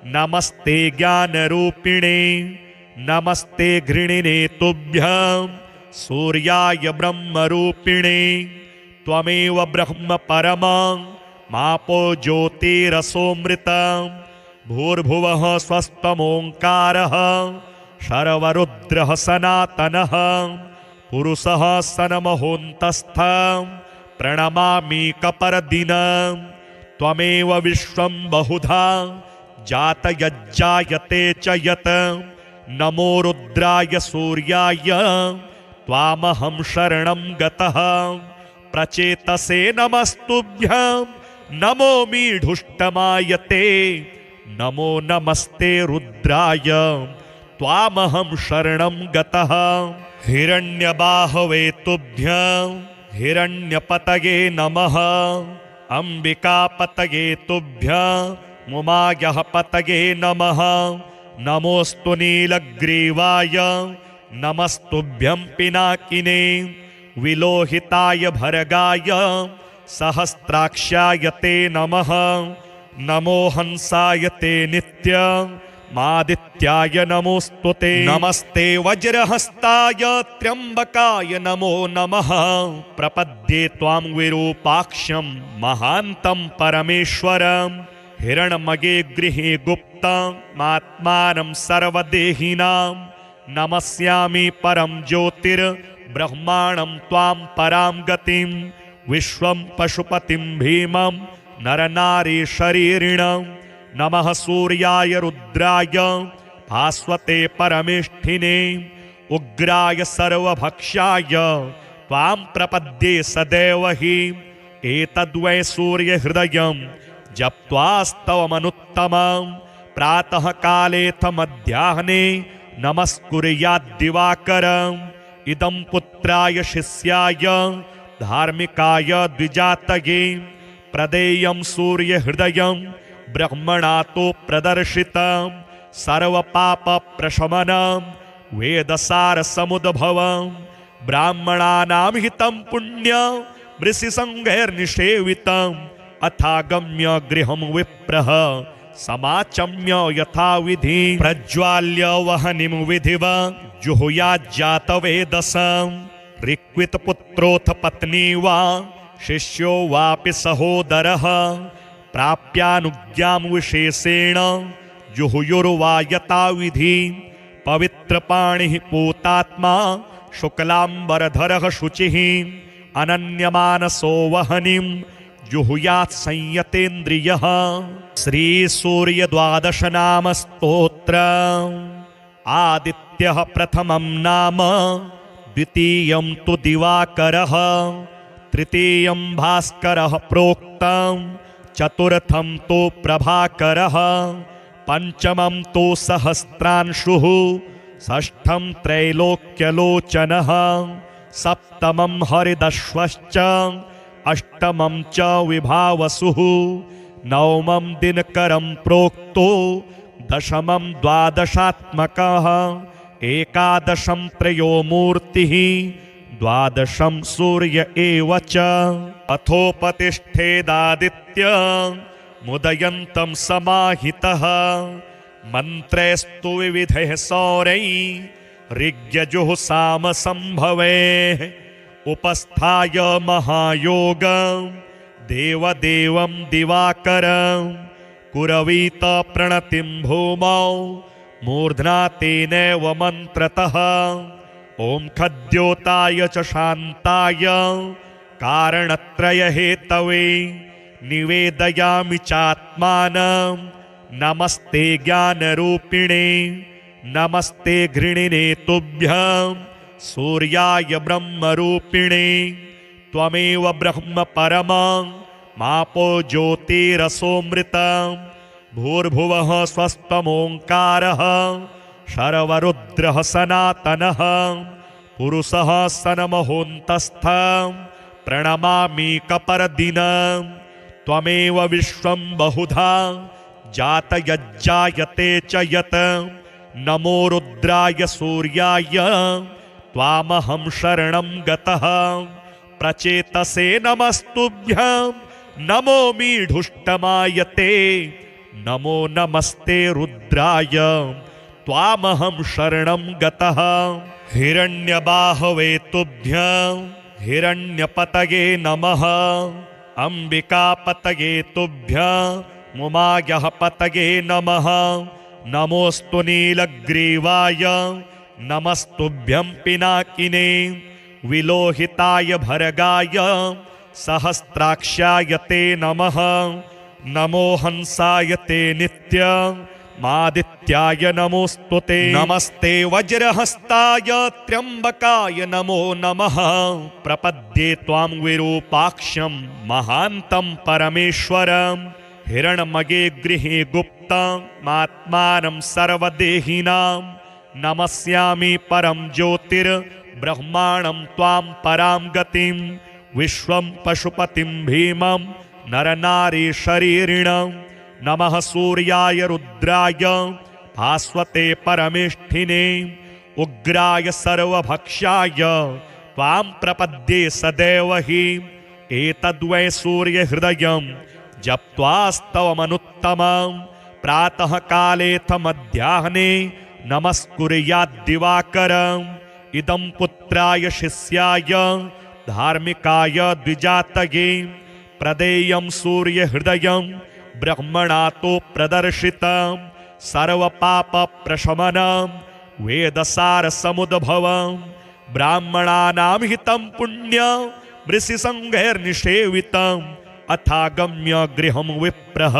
नमस्ते ज्ञानरूपिणे नमस्ते घृणिने तुभ्यं। सूर्याय ब्रह्मरूपिणे त्वमेव ब्रह्म परमं। मापो ज्योतिरसोऽमृतं। भूर्भुवः स्वस्त्वमोङ्कारः। शर्वरुद्रः सनातनः। पुरुषः सन्महोऽन्तस्थं। प्रणमामीकपरदिनं। त्वमेव विश्वं बहुधा जातयज्जायते च यत्। नमो रुद्राय सूर्याय त्वामहं शरणं गतः। प्रचेतसे नमस्तुभ्यं नमो मीढुष्टमायते। नमो नमस्ते रुद्राय त्वामहं शरणं गतः। हिरण्यबाहवे तुभ्यं हिरण्यपतये नमः। अंबिकापतये तुभ्यं मुमायः पतये नमः। नमोस्तु नीलग्रीवाय नमस्तुभ्यं पिनाकिने। विलोहिताय भर्गाय सहस्राक्षाय ते नमः। नमो हंसाय ते नित्यमादित्याय नमोस्तुते। नमस्ते वज्रहस्ताय त्र्यंबकाय नमो नमः। प्रपद्ये त्वां विरूपाक्षं महान्तं परमेश्वरम्। हिरण्मये गृहे गुप्तमात्मानं सर्वदेहिनां नमस्यामि परं ज्योतिर्ब्रह्माणं त्वां परां गतिं विश्वं पशुपतिं भीमं नरनारीशरीरिणं नमः सूर्याय रुद्राय भास्वते परमेष्ठिने उग्राय सर्वभक्षाय त्वां प्रपद्ये सदैव हि एतद्वै सूर्यहृदयं जप्त्वास्तवमनुत्तमं प्रातः कालेऽथ मध्याह्ने नमस्कुर्याद्दिवाकरम् इदं पुत्राय शिष्याय धार्मिकाय द्विजातये प्रदेयं सूर्यहृदयं ब्रह्मणातो प्रदर्शितं सर्वपापप्रशमनं वेदसारसमुद्भवं ब्राह्मणानां हितं पुण्यं वृषिसङ्घैर्निषेवितम् अथागम्य गृहं विप्रः समाचम्य यथाविधि प्रज्वाल्य वहनिं विधिवा जुहुयाज्जातवेदसं ऋक्वितपुत्रोऽथ पत्नी वा शिष्यो वापि सहोदरः प्राप्यानुज्ञां विशेषेण जुहुयुर्वा यथाविधि पवित्रपाणिः पूतात्मा शुक्लाम्बरधरः शुचिः अनन्यमानसो वहनिं जुहुयात् संयतेन्द्रियः। श्री सूर्य द्वादश नाम स्तोत्र। आदित्यः प्रथमं नाम, द्वितीयं तु दिवाकरः, तृतीयं भास्करः प्रोक्तं, चतुर्थं तु प्रभाकरः, पंचमं तु सहस्रांशुः, षष्ठं त्रैलोक्यलोचनः, सप्तमं हरिदश्वश्च, अष्टमं च विभावसुः, नवमं दिनकरं प्रोक्तो, दशमं द्वादशात्मकः, एकादशं त्रयोमूर्तिः, द्वादशं सूर्य एव च। अथोपतिष्ठेदादित्य मुदयन्तं समाहितः, मन्त्रैस्तु विविधैः सौरैः ऋग्यजुः सामसंभवैः, उपस्थाय महायोगं देवदेवं दिवाकरं, कुरवीत प्रणतिं भूमौ मूर्ध्ना तेनैव मन्त्रतः। ॐ खद्योताय च शान्ताय कारणत्रयहेतवे निवेदयामि चात्मानं, नमस्ते ज्ञानरूपिणे, नमस्ते घृणिने तुभ्यं, सूर्याय ब्रह्मरूपिणे। त्वमेव ब्रह्म परमं मापो ज्योतिरसोऽमृतं, भूर्भुवः स्वस्त्वमोङ्कारः, शर्वरुद्रः सनातनः, पुरुषः सन्महोऽन्तस्थं, प्रणमामीकपरदिनं। त्वमेव विश्वं बहुधा जातयज्जायते च यत्, नमो रुद्राय सूर्याय त्वामहं शरणं गतः। प्रचेतसे नमस्तुभ्यं, नमो मीढुष्टमायते, नमो नमस्ते रुद्राय त्वामहं शरणं गतः। हिरण्यबाहवे तुभ्यं, हिरण्यपतये नमः, अंबिकापतये तुभ्यं, मुमायः पतये नमः। नमोऽस्तु नीलग्रीवाय, नमस्तुभ्यं पिनाकिने, विलोहिताय भर्गाय, सहस्राक्षाय ते नमः। नमो हंसाय ते नित्यमादित्याय नमोऽस्तु ते। नमस्ते वज्रहस्ताय त्र्यम्बकाय नमो नमः। प्रपद्ये त्वां विरूपाक्षं महान्तं परमेश्वरं, हिरण्मये गृहे गुप्तमात्मानं सर्वदेहिनां नमस्यामि परं ज्योतिर्ब्रह्माणं त्वां परां गतिं विश्वं पशुपतिं भीमं नरनारीशरीरिणं। नमः सूर्याय रुद्राय भास्वते परमेष्ठिने उग्राय सर्वभक्षाय त्वां प्रपद्ये सदैव हि एतद्वै सूर्यहृदयं जप्त्वास्तवमनुत्तमं प्रातः कालेऽथ मध्याह्ने नमस्कुर्याद्दिवाकरम् इदं पुत्राय शिष्याय धार्मिकाय द्विजातये प्रदेयं सूर्यहृदयं ब्रह्मणा तो प्रदर्शितं सर्वपापप्रशमनं वेदसारसमुद्भवं ब्राह्मणानां हितं पुण्यं ऋषिसङ्घैर्निषेवितम् अथागम्य गृहं विप्रः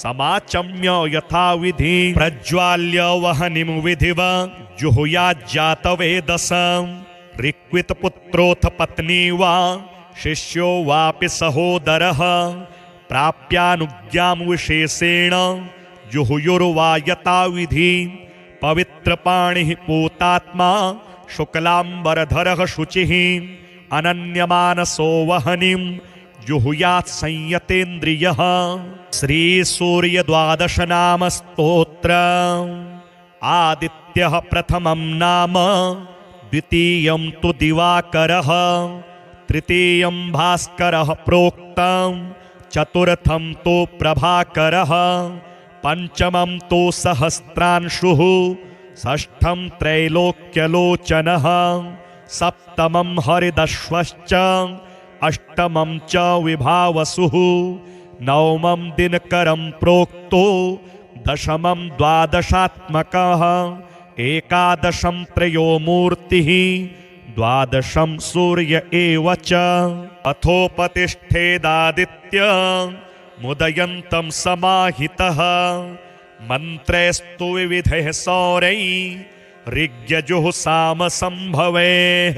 समाचम्य यथाविधि प्रज्वाल्य वह्निं विधिवत् जुहुयाज्जातवेदसं ऋक्वितपुत्रोऽथ पत्नी वा शिष्यो वापि सहोदरः प्राप्यानुज्ञां विशेषेण जुहुयुर्वा यथाविधि पवित्रपाणिः पूतात्मा शुक्लाम्बरधरः शुचिः अनन्यमानसो वह्निं जुहुयात् संयतेन्द्रियः। श्रीसूर्यद्वादशनाम स्तोत्र। आदित्यः प्रथमं नाम द्वितीयं तु दिवाकरः तृतीयं भास्करः प्रोक्तं चतुर्थं तु प्रभाकरः पंचमं तु सहस्रांशुः षष्ठं त्रैलोक्यलोचनः सप्तमं हरिदश्वश्च अष्टमं च विभावसुः नवमं दिनकरं प्रोक्तो दशमं द्वादशात्मकः एकादशं त्रयोमूर्तिः द्वादशं सूर्य एव च अथोपतिष्ठेदादित्य मुदयन्तं समाहितः मन्त्रैस्तु विविधैः सौरैः ऋग्यजुः सामसंभवैः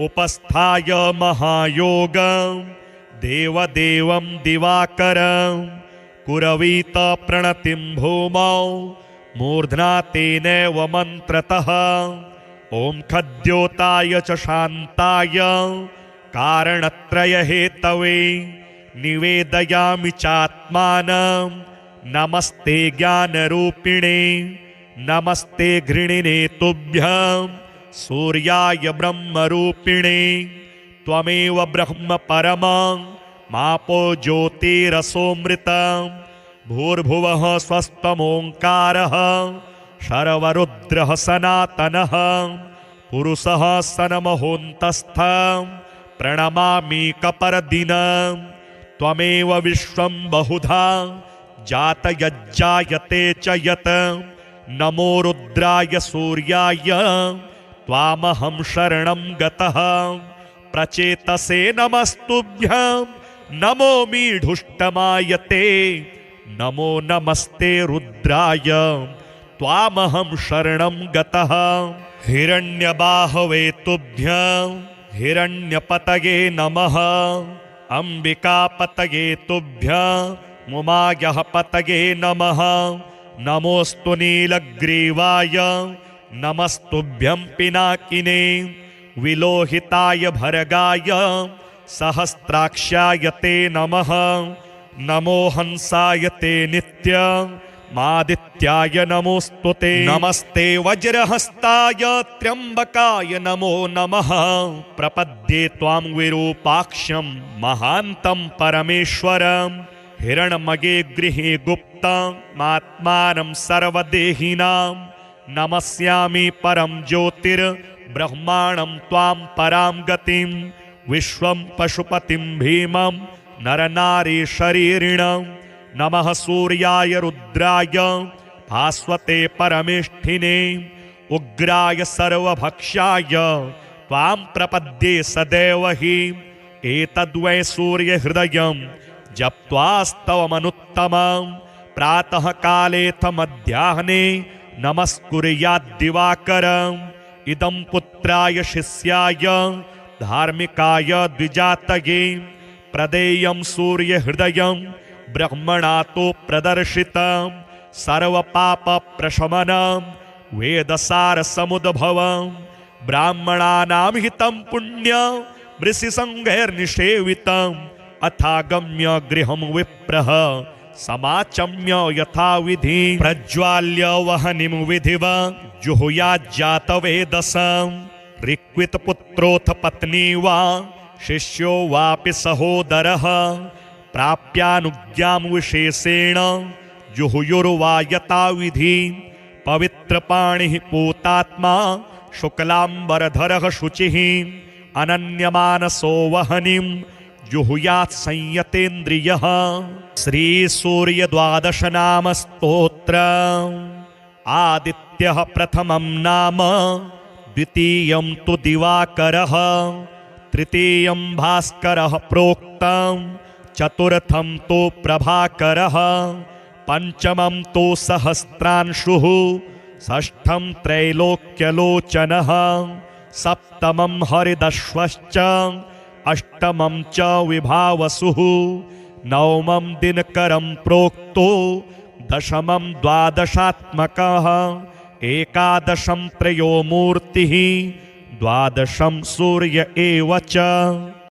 उपस्थाय महायोगं देवदेवं दिवाकरं कुरवीत प्रणतिं भूमौ मूर्ध्ना तेनैव मन्त्रतः ॐ खद्योताय च शान्ताय कारणत्रयहेतवे निवेदयामि चात्मानं नमस्ते ज्ञानरूपिणे नमस्ते घृणिने तुभ्यं सूर्याय ब्रह्मरूपिणे त्वमेव ब्रह्म परमं मापो ज्योतिरसोऽमृतं भूर्भुवः स्वस्त्वमोङ्कारः शर्वरुद्रः सनातनः पुरुषः सन्महोऽन्तस्थं प्रणमामि कपर्दिनं त्वमेव विश्वं बहुधा जातयज्जायते च यत् नमो रुद्राय सूर्याय त्वामहं शरणं गतः प्रचेतसे नमस्तुभ्यं नमो मीढुष्टमायते नमो नमस्ते रुद्राय त्वामहं शरणं गतः हिरण्यबाहवे तुभ्यं हिरण्यपतये नमः अंबिकापतये तुभ्यं मुमायः पतये नमः नमोस्तु नीलग्रीवाय नमस्तुभ्यं पिनाकिने विलोहिताय भर्गाय सहस्राक्षाय ते नमः नमो हंसाय ते नित्यमादित्याय नमोस्तु ते नमस्ते वज्रहस्ताय त्र्यंबकाय नमो नमः प्रपद्ये त्वां विरूपाक्षं महान्तं परमेश्वरं हिरण्मये गृहे गुप्तमात्मानं सर्वदेहिनां नमस्यामि परं ज्योतिर्ब्रह्माणं त्वां परां गतिं विश्वं पशुपतिं भीमं नरनारी शरीरिणं नमः सूर्याय रुद्राय भास्वते परमेष्ठिने उग्राय सर्वभक्षाय त्वां प्रपद्ये सदैव हि एतद्वै सूर्यहृदयं जप्त्वास्तवमनुत्तमं प्रातः कालेऽथ मध्याह्ने नमस्कुर्याद्दिवाकरम् इदं पुत्राय शिष्याय धार्मिकाय द्विजातये प्रदेयं सूर्यहृदयं ब्रह्मणा तो प्रदर्शितं सर्वपापप्रशमनं वेदसारसमुद्भवं ब्राह्मणानां हितं पुण्यं ऋषिसङ्घैर्निषेवितम् अथागम्य गृहं विप्रः समाचम्य यथाविधि प्रज्वाल्य वह्निं विधिवत् जुहुयाज्जातवेदसं ऋक्वितपुत्रोऽथ पत्नी वा शिष्यो वापि सहोदरः प्राप्यानुज्ञां विशेषेण जुहुयुर्वा यथाविधि पवित्रपाणिः पूतात्मा शुक्लाम्बरधरः शुचिः अनन्यमानसो वह्निं जुहुयात् संयतेन्द्रियः। श्रीसूर्यद्वादश नाम स्तोत्र। आदित्यः प्रथमं नाम, द्वितीयं तु दिवाकरः, तृतीयं भास्करः प्रोक्तं, चतुर्थं तु प्रभाकरः, पंचमं तु सहस्रांशुः, षष्ठं त्रैलोक्यलोचनः, सप्तमं हरिदश्वश्च, अष्टमं च विभावसुः, नवमं दिनकरं प्रोक्तो, दशमं द्वादशात्मकः, एकादशं त्रयो मूर्तिः, द्वादशं सूर्य एव च।